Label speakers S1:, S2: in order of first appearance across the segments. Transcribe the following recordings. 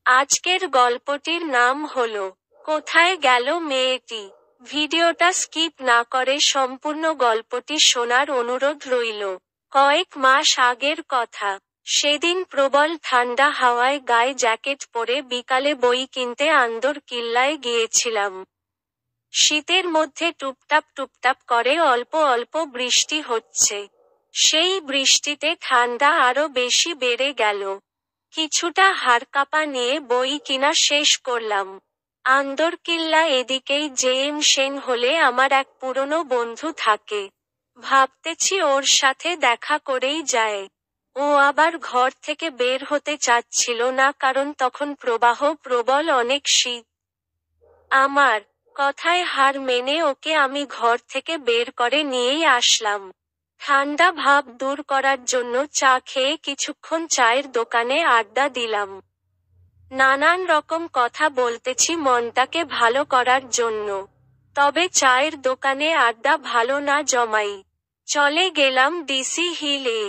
S1: আজকের গল্পটির নাম হলো কোথায় গেল মেয়েটি। ভিডিওটা স্কিপ না করে সম্পূর্ণ গল্পটি শোনার অনুরোধ রইল। কয়েক মাস আগের কথা। সেদিন প্রবল ঠান্ডা হাওয়ায় গায়ে জ্যাকেট পরে বিকালে বই কিনতে আন্দর কিল্লায় গিয়েছিলাম। শীতের মধ্যে টুপটাপ টুপটাপ করে অল্প অল্প বৃষ্টি হচ্ছে। সেই বৃষ্টিতে ঠান্ডা আরো বেশি বেড়ে গেল। কিছুটা হাড়কাঁপা নিয়ে বই কিনা শেষ করলাম। আন্দরকিল্লা এদিকেই জেএম সেন হলে আমার এক পুরনো বন্ধু থাকে। ভাবতেছি ওর সাথে দেখা করেই যায়। ও আবার ঘর থেকে বের হতে চাচ্ছিল না, কারণ তখন প্রবাহ প্রবল, অনেক শীত। আমার কথায় হার মেনে ওকে আমি ঘর থেকে বের করে নিয়েই আসলাম। ঠান্ডা ভাব দূর করার জন্য চা খেয়ে কিছুক্ষণ চায়ের দোকানে আড্ডা দিলাম। নানান রকম কথা বলতেছি মনটাকে ভালো করার জন্য। তবে চায়ের দোকানে আড্ডা ভালো না জমাই। চলে গেলাম ডিসি হিলে।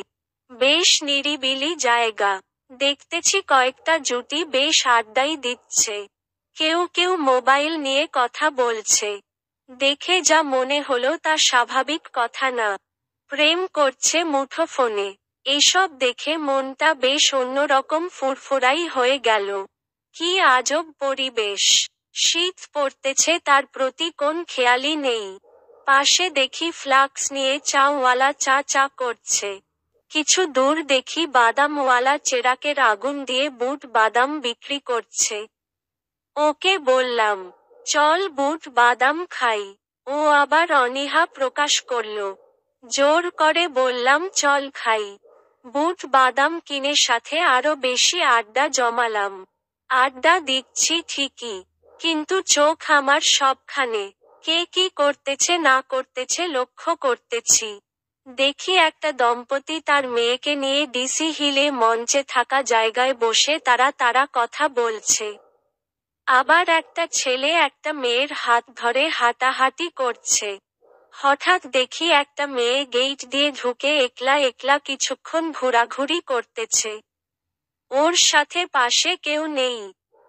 S1: বেশ নিরিবিলি জায়গা। দেখতেছি কয়েকটা জুটি বেশ আড্ডাই দিচ্ছে। কেউ কেউ মোবাইল নিয়ে কথা বলছে। দেখে যা মনে হলো তা স্বাভাবিক কথা না। প্রেম করছে মুঠোফোনে। এসব দেখে মনটা বেশ অন্যরকম ফুরফুরাই হয়ে গেল। কি আজব পরিবেশ। শীত পড়তেছে, তার প্রতি কোন খেয়ালই নেই। পাশে দেখি ফ্লাক্স নিয়ে চাওয়ালা চা চা করছে। কিছু দূর দেখি বাদামওয়ালা চেরাকের আগুন দিয়ে বুট বাদাম বিক্রি করছে। ওকে বললাম, চল বুট বাদাম খাই। ও আবার অনীহা প্রকাশ করল। জোর করে বললাম চল খাই। বুট বাদাম কিনে সাথে আরো বেশি আড্ডা জমালাম। আড্ডা দিচ্ছি ঠিকই, কিন্তু চোখ আমার সবখানে। কে কি করতেছে না করতেছে লক্ষ্য করতেছি। দেখি একটা দম্পতি তার মেয়েকে নিয়ে ডিসি হিলে মঞ্চে থাকা জায়গায় বসে তারা কথা বলছে। আবার একটা ছেলে একটা মেয়ের হাত ধরে হাঁটাহাঁটি করছে। হঠাৎ দেখি একটা মেয়ে গেট দিয়ে ঢুকে একলা একলা কিছুক্ষণ ঘোরাঘুরি করতেছে। ওর সাথে পাশে কেউ নেই।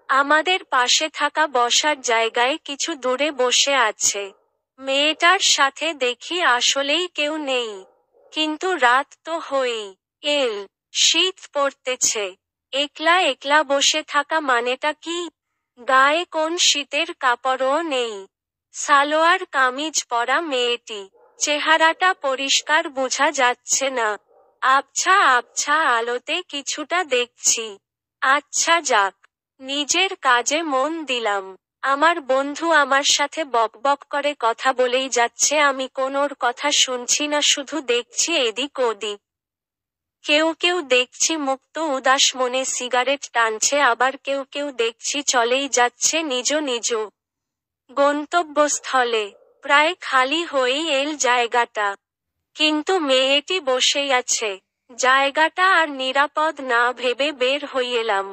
S1: আমাদের পাশে থাকা বসার জায়গায় কিছু দূরে বসে আছে। মেয়েটার সাথে দেখি আসলেই কেউ নেই। কিন্তু রাত তো হয়েই এল। শীত পড়তেছে। একলা একলা বসে থাকা মানেটা কি? গায়ে কোন শীতের কাপড়ও নেই। সালোয়ার কামিজ পরা মেয়েটি। চেহারাটা পরিষ্কার বোঝা যাচ্ছে না। আবছা আবছা আলোতে কিছুটা দেখছি। আচ্ছা যাক, নিজের কাজে মন দিলাম। আমার বন্ধু আমার সাথে বকবক করে কথা বলেই যাচ্ছে, আমি কোনোর কথা শুনছি না, শুধু দেখছি এদিক ওদিক। কেউ কেউ দেখছি মুক্ত উদাস মনে সিগারেট টানছে, আবার কেউ কেউ দেখছি চলেই যাচ্ছে নিজ নিজ গন্তব্যস্থলে। প্রায় খালি হয়েই এল জায়গাটা। কিন্তু মেয়েটি বসেই আছে। জায়গাটা আর নিরাপদ না ভেবে বের হইলাম।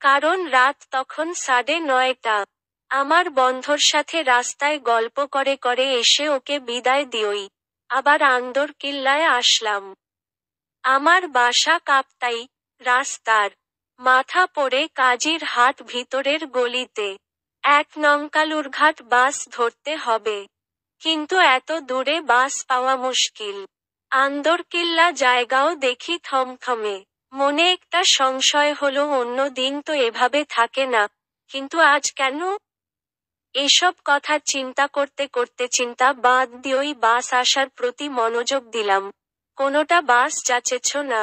S1: কারণ রাত তখন 9:30। আমার বন্ধুর সাথে রাস্তায় গল্প করে করে এসে ওকে বিদায় দিই। আবার আন্দরকিল্লায় আসলাম। আমার বাসা কাপ্তাই। রাস্তার মাথা পড়ে কাজীর হাট ভিতরের গলিতে। 1 নং কালুরঘাট বাস ধরতে হবে। কিন্তু এত দূরে বাস পাওয়া মুশকিল। আন্দরকিল্লা জায়গাও দেখি থমথমে। মনে একটা সংশয় হলো, অন্য দিন তো এভাবে থাকে না, কিন্তু আজ কেন? এসব কথা চিন্তা করতে করতে চিন্তা বাদ দিয়েই বাস আসার প্রতি মনোযোগ দিলাম। কোনোটা বাস যাচ্ছেছ না।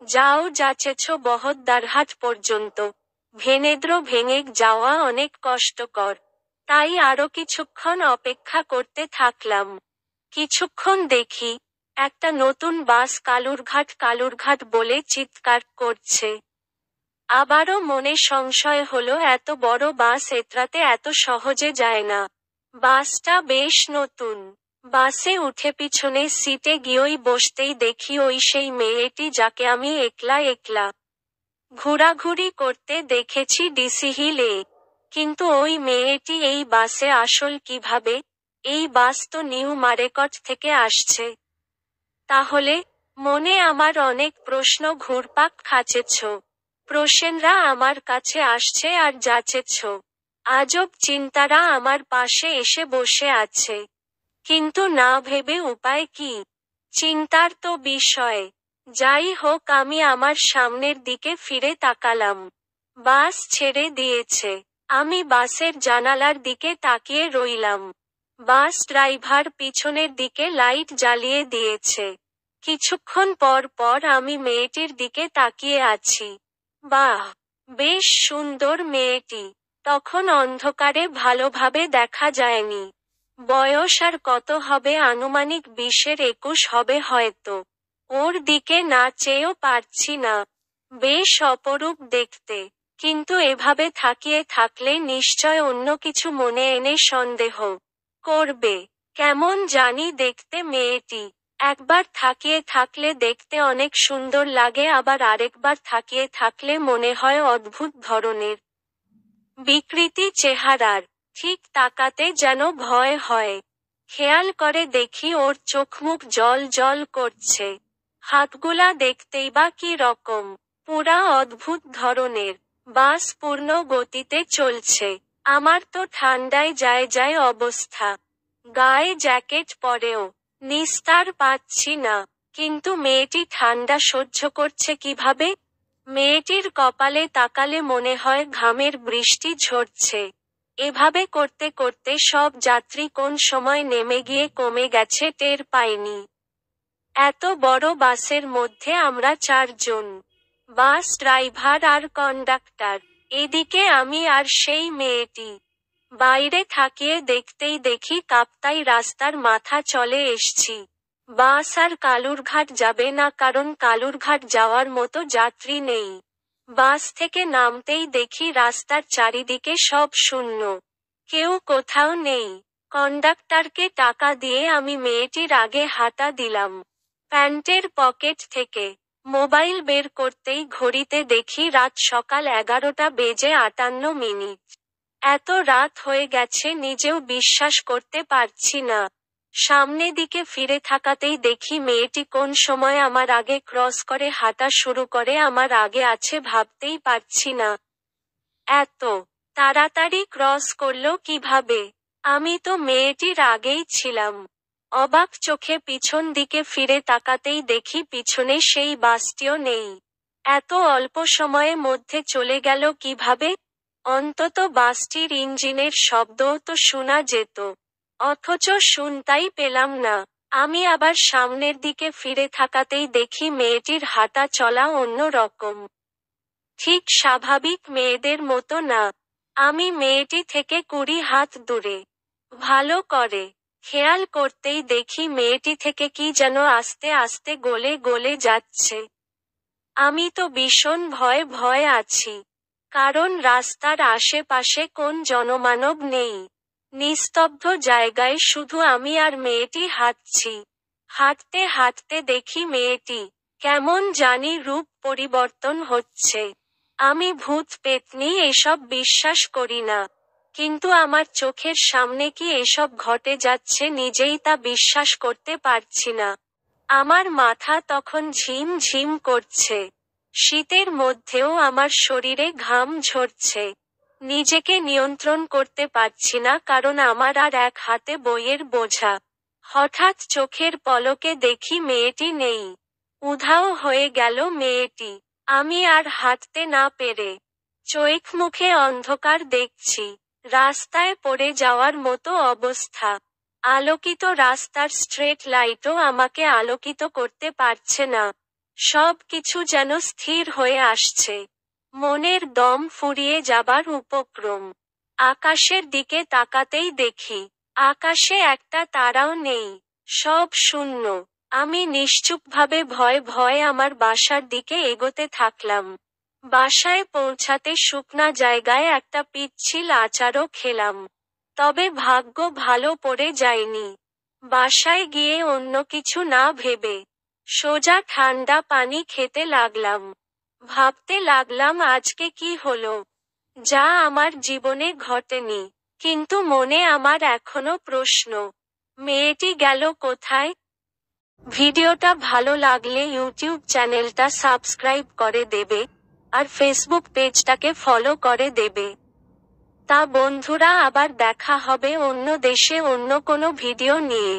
S1: যাও যাচ্ছেছ বহদ্দারহাট পর্যন্ত। ভেনেদ্র ভেঙে যাওয়া অনেক কষ্টকর। তাই আরো কিছুক্ষণ অপেক্ষা করতে থাকলাম। কিছুক্ষণ দেখি একটা নতুন বাস কালুরঘাট বলে চিৎকার করছে। আবারও মনে সংশয় হলো, এত বড় বাস এতরাতে এত সহজে যায় না। বাসটা বেশ নতুন। বাসে উঠে পিছনে সিটে গিয়েই বসতেই দেখি ওই সেই মেয়েটি যাকে আমি একলা একলা ঘোরাঘুরি করতে দেখেছি ডিসি হিলে। কিন্তু ওই মেয়েটি এই বাসে আসল কিভাবে? এই বাস তো নিউ মার্কেট থেকে আসছে। তাহলে? মনে আমার অনেক প্রশ্ন ঘুরপাক খাচ্ছিল। প্রশ্নরা আমার কাছে আসছে আর যাচ্ছেছ। আজব চিন্তারা আমার পাশে এসে বসে আছে। কিন্তু না ভেবে উপায় কি? চিন্তার তো বিষয়। যাই হোক, আমি আমার সামনের দিকে ফিরে তাকালাম। বাস ছেড়ে দিয়েছে। আমি বাসের জানালার দিকে তাকিয়ে রইলাম। বাস ড্রাইভার পিছনের দিকে লাইট জ্বালিয়ে দিয়েছে। কিছুক্ষণ পর পর আমি মেয়েটির দিকে তাকিয়ে আছি। বাহ, বেশ সুন্দর মেয়েটি। তখন অন্ধকারে ভালোভাবে দেখা যায়নি। বয়স আর কত হবে, আনুমানিক 20-21 হবে হয়তো। ওর দিকে না চেয়েও পারছি না। বেশ অপরূপ দেখতে। কিন্তু এভাবে তাকিয়ে থাকলে নিশ্চয় অন্য কিছু মনে এনে সন্দেহ করবে। কেমন জানি দেখতে মেয়েটি। একবার তাকিয়ে থাকলে দেখতে অনেক সুন্দর লাগে, আবার আরেকবার তাকিয়ে থাকলে মনে হয় অদ্ভুত ধরনের বিকৃতি চেহারার। ঠিক তাকাতে যেন ভয় হয়। খেয়াল করে দেখি ওর চোখমুখ জল জল করছে। হাতগুলা দেখতেই বা কি রকম, পুরা অদ্ভুত ধরনের। বাস পূর্ণ গতিতে চলছে। আমার তো ঠান্ডায় যায় যায় অবস্থা। গায়ে জ্যাকেট পরেও নিস্তার পাচ্ছি না। কিন্তু মেয়েটি ঠান্ডা সহ্য করছে কিভাবে? মেয়েটির কপালে তাকালে মনে হয় ঘামের বৃষ্টি ঝরছে। এভাবে করতে করতে সব যাত্রী কোন সময় নেমে গিয়ে কমে গেছে টের পাইনি। এত বড় বাসের মধ্যে আমরা 4 জন। বাস ড্রাইভার আর কন্ডাক্টর। এদিকে আমি আর সেই মেয়েটি। বাইরে থাকিয়ে দেখতেই দেখি কাপ্তাই রাস্তার মাথা চলে এসছি। বাস আর কালুরঘাট যাবে না, কারণ কালুরঘাট যাওয়ার মতো যাত্রী নেই। বাস থেকে নামতেই দেখি রাস্তার চারিদিকে সব শূন্য। কেউ কোথাও নেই। কন্ডাক্টরকে টাকা দিয়ে আমি মেয়েটির আগে হাঁটা দিলাম। প্যান্টের পকেট থেকে মোবাইল বের করতেই ঘড়িতে দেখি রাত সকাল 11টা বেজে 58 মিনিট। এত রাত হয়ে গেছে নিজেও বিশ্বাস করতে পারছি না। সামনে দিকে ফিরে থাকাতেই দেখি মেয়েটি কোন সময় আমার আগে ক্রস করে হাঁটা শুরু করে। আমার আগে আছে ভাবতেই পারছি না। এত তাড়াতাড়ি ক্রস করলো কিভাবে? আমি তো মেয়েটির আগেই ছিলাম। অবাক চোখে পিছন দিকে ফিরে তাকাতেই দেখি পিছনে সেই বাসটিও নেই। এত অল্প সময়ের মধ্যে চলে গেল কিভাবে? অন্তত বাসটির ইঞ্জিনের শব্দও তো শোনা যেত। অথচ শুনতাই পেলাম না। আমি আবার সামনের দিকে ফিরে থাকাতেই দেখি মেয়েটির হাঁটা চলা অন্য রকম। ঠিক স্বাভাবিক মেয়েদের মতো না। আমি মেয়েটি থেকে 20 হাত দূরে। ভালো করে খেয়াল করতেই দেখি মেয়েটি থেকে কি যেন আস্তে আস্তে গলে গলে যাচ্ছে। আমি তো ভীষণ ভয়ে আছি। কারণ রাস্তার আশেপাশে কোন জনমানব নেই। নিস্তব্ধ জায়গায় শুধু আমি আর মেয়েটি হাঁটছি। হাঁটতে হাঁটতে দেখি মেয়েটি কেমন জানি রূপ পরিবর্তন হচ্ছে। আমি ভূত পেতনি এসব বিশ্বাস করি না। কিন্তু আমার চোখের সামনে কি এসব ঘটে যাচ্ছে নিজেই তা বিশ্বাস করতে পারছি না। আমার মাথা তখন ঝিম ঝিম করছে। শীতের মধ্যেও আমার শরীরে ঘাম ঝরছে। নিজেকে নিয়ন্ত্রণ করতে পারছি না, কারণ আমার আর এক হাতে বইয়ের বোঝা। হঠাৎ চোখের পলকে দেখি মেয়েটি নেই। উধাও হয়ে গেল মেয়েটি। আমি আর হাঁটতে না পেরে চোখ মুখে অন্ধকার দেখছি। রাস্তায় পড়ে যাওয়ার মতো অবস্থা। আলোকিত রাস্তার স্ট্রিট লাইটও আমাকে আলোকিত করতে পারছে না। সব কিছু যেন স্থির হয়ে আসছে। মনের দম ফুরিয়ে যাবার উপক্রম। আকাশের দিকে তাকাতেই দেখি আকাশে একটা তারাও নেই। সব শূন্য। আমি নিশ্চুপভাবে ভয়ে আমার বাসার দিকে এগোতে থাকলাম। বাসায় পৌঁছাতে শুকনা জায়গায় একটা পিচ্ছিল আচারও খেলাম। তবে ভাগ্য ভালো পড়ে যায়নি। বাসায় গিয়ে অন্য কিছু না ভেবে সোজা ঠান্ডা পানি খেতে লাগলাম। ভাবতে লাগলাম আজকে কি হলো, যা আমার জীবনে ঘটেনি। কিন্তু মনে আমার এখনো প্রশ্ন, মেয়েটি গেল কোথায়? ভিডিওটা ভালো লাগলে ইউটিউব চ্যানেলটা সাবস্ক্রাইব করে দেবে। আর ফেসবুক পেজটাকে ফলো করে দেবে। তা বন্ধুরা, আবার দেখা হবে অন্য দেশে অন্য কোনো ভিডিও নিয়ে।